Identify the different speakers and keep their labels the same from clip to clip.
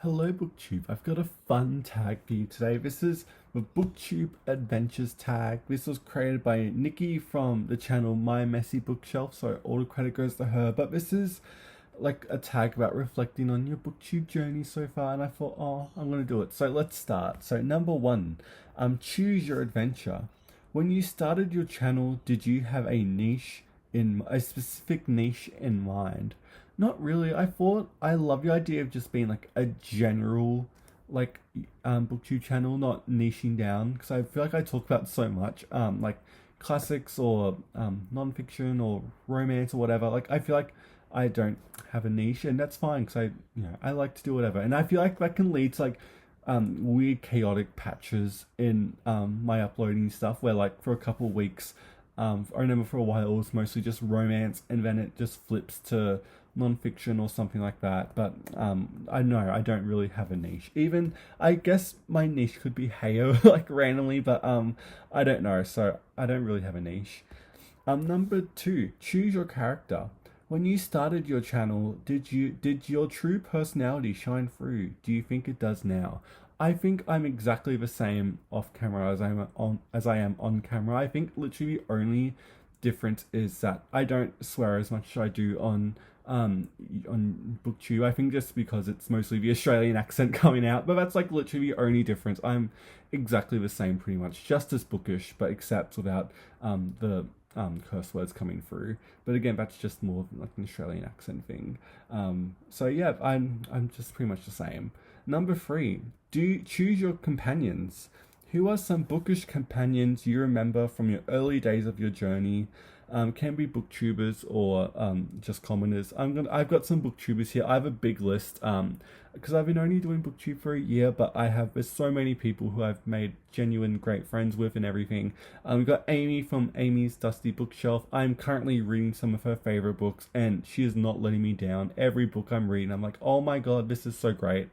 Speaker 1: Hello BookTube, I've got a fun tag for you today. This is the BookTube Adventures tag. This was created by Nicky from the channel My Messy Bookshelf, so all the credit goes to her. But this is like a tag about reflecting on your BookTube journey so far, and I thought, oh, I'm gonna do it. So let's start. So number one, choose your adventure. When you started your channel, did you have a specific niche in mind? Not really. I thought I love the idea of just being like a general like booktube channel, not niching down, because I feel like I talk about so much like classics or non-fiction or romance or whatever. Like I feel like I don't have a niche, and that's fine because I like to do whatever, and I feel like that can lead to like weird chaotic patches in my uploading stuff where like for a couple of weeks I remember for a while it was mostly just romance, and then it just flips to non-fiction or something like that. But I know I don't really have a niche. Even I guess my niche could be Heyo like randomly, but I don't know. So I don't really have a niche. Number two, choose your character. When you started your channel, did your true personality shine through? Do you think it does now? I think I'm exactly the same off camera as I am on camera. I think literally the only difference is that I don't swear as much as I do on BookTube. I think just because it's mostly the Australian accent coming out, but that's like literally the only difference. I'm exactly the same pretty much, just as bookish, but except without the curse words coming through. But again, that's just more like an Australian accent thing. So yeah, I'm just pretty much the same. Number three, do you choose your companions? Who are some bookish companions you remember from your early days of your journey? Can be booktubers or just commoners. I've got some booktubers here. I have a big list because I've been only doing booktube for a year, but there's so many people who I've made genuine great friends with and everything. We've got Amy from Amy's Dusty Bookshelf. I'm currently reading some of her favorite books, and she is not letting me down. Every book I'm reading, I'm like, oh my god, this is so great.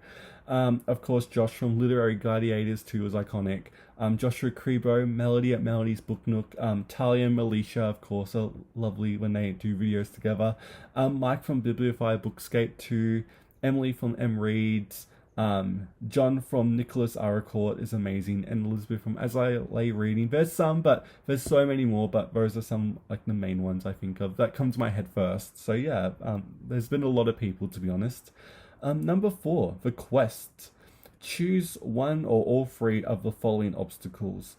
Speaker 1: Of course, Josh from Literary Gladiators 2 was iconic. Joshua Kribo, Melody at Melody's Book Nook. Talia and Melisha, of course, are lovely when they do videos together. Mike from Bibliophile Bookscape 2. Emily from M Reads. John from Nicholas Aracourt is amazing. And Elizabeth from As I Lay Reading. There's some, but there's so many more, but those are some like the main ones I think of. That come to my head first. So yeah, there's been a lot of people, to be honest. Number four, the quest. Choose one or all three of the following obstacles.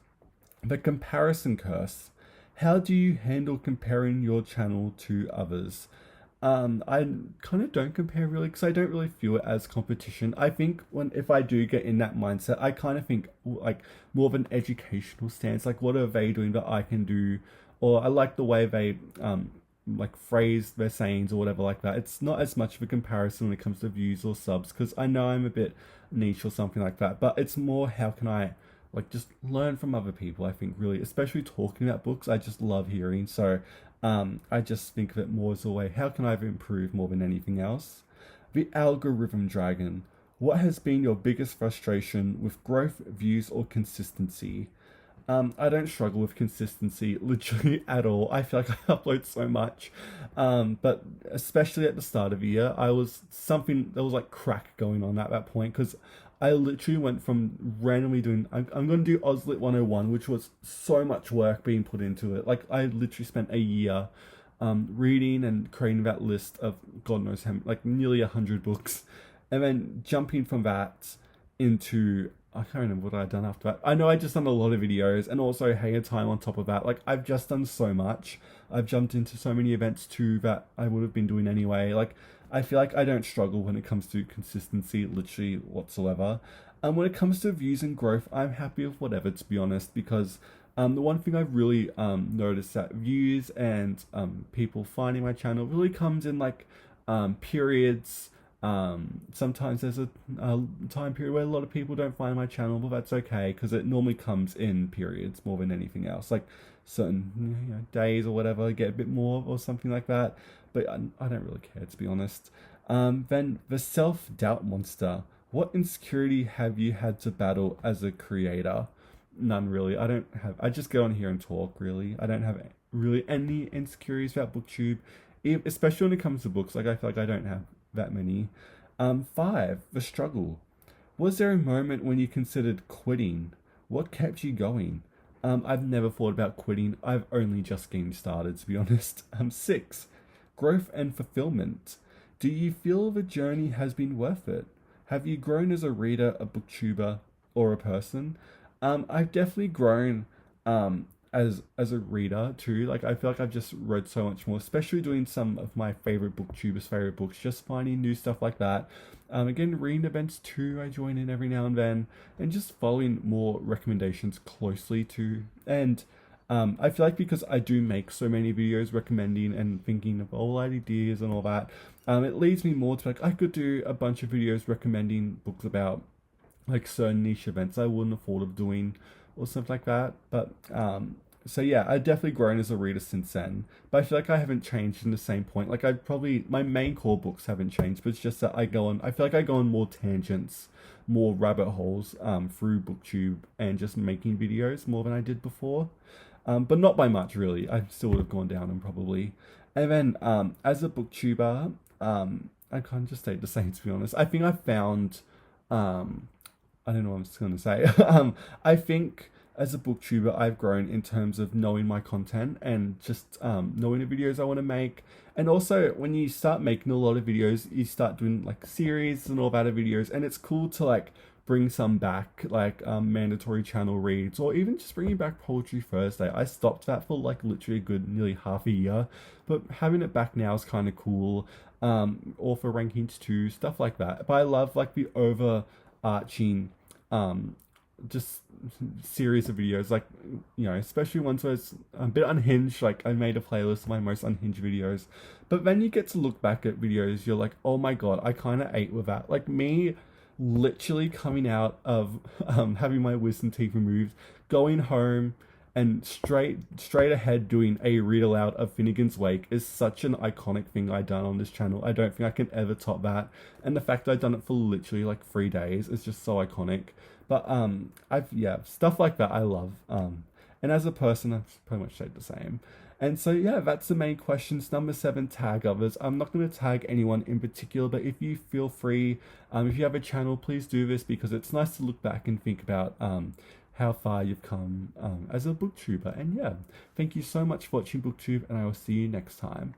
Speaker 1: The comparison curse. How do you handle comparing your channel to others? I kind of don't compare really because I don't really feel it as competition. I think if I do get in that mindset, I kind of think like more of an educational stance. Like, what are they doing that I can do? Or I like the way they like phrase their sayings or whatever like that. It's not as much of a comparison when it comes to views or subs because I know I'm a bit niche or something like that, but it's more how can I like just learn from other people. I think really, especially talking about books, I just love hearing. So I just think of it more as a way, how can I improve more than anything else? The algorithm dragon. What has been your biggest frustration with growth, views, or consistency? I don't struggle with consistency literally at all. I feel like I upload so much. But especially at the start of the year, there was like crack going on at that point because I literally went from randomly doing, I'm going to do Auslit 101, which was so much work being put into it. Like I literally spent a year reading and creating that list of God knows how, like nearly 100 books. And then jumping from that into I can't remember what I'd done after that. I know I just done a lot of videos and also Hanger Time on top of that. Like I've just done so much. I've jumped into so many events too that I would have been doing anyway. Like I feel like I don't struggle when it comes to consistency literally whatsoever. And when it comes to views and growth, I'm happy with whatever, to be honest, because the one thing I've really noticed that views and people finding my channel really comes in like periods. Sometimes there's a time period where a lot of people don't find my channel, but that's okay because it normally comes in periods more than anything else. Like certain days or whatever, get a bit more or something like that. But I don't really care, to be honest. Then the self-doubt monster. What insecurity have you had to battle as a creator? None really. I just go on here and talk really. I don't have really any insecurities about BookTube, especially when it comes to books. Like I feel like I don't have that many. Five, the struggle. Was there a moment when you considered quitting? What kept you going? I've never thought about quitting. I've only just getting started, to be honest. Six, growth and fulfillment. Do you feel the journey has been worth it? Have you grown as a reader, a booktuber, or a person? I've definitely grown as a reader too. Like I feel like I've just read so much more, especially doing some of my favorite booktubers' favorite books, just finding new stuff like that. Again, reading events too, I join in every now and then, and just following more recommendations closely too. And I feel like because I do make so many videos recommending and thinking of all ideas and all that, it leads me more to like I could do a bunch of videos recommending books about like certain niche events I wouldn't have thought of doing or something like that. But so yeah, I've definitely grown as a reader since then. But I feel like I haven't changed in the same point. Like I probably my main core books haven't changed, but it's just that I feel like I go on more tangents, more rabbit holes through BookTube and just making videos more than I did before. But not by much really. I still would have gone down and probably. And then as a booktuber, I kind of just stayed the same to be honest. I think I found I don't know what I'm just gonna say. I think as a booktuber, I've grown in terms of knowing my content and just knowing the videos I want to make. And also, when you start making a lot of videos, you start doing like series and all that of videos, and it's cool to like bring some back, like mandatory channel reads, or even just bringing back Poetry Thursday. I stopped that for like literally a good nearly half a year, but having it back now is kind of cool. Author rankings too, stuff like that. But I love like the overarching just series of videos, like especially ones where it's a bit unhinged. Like I made a playlist of my most unhinged videos, but then you get to look back at videos, you're like, oh my god, I kind of ate with that. Like me literally coming out of having my wisdom teeth removed, going home and straight ahead doing a read aloud of Finnegan's Wake is such an iconic thing I've done on this channel. I don't think I can ever top that. And the fact that I've done it for literally like 3 days is just so iconic. But stuff like that I love. And as a person, I've pretty much stayed the same. And so yeah, that's the main questions. Number 7, tag others. I'm not going to tag anyone in particular, but if you feel free, if you have a channel, please do this because it's nice to look back and think about how far you've come as a booktuber. And yeah, thank you so much for watching BookTube, and I will see you next time.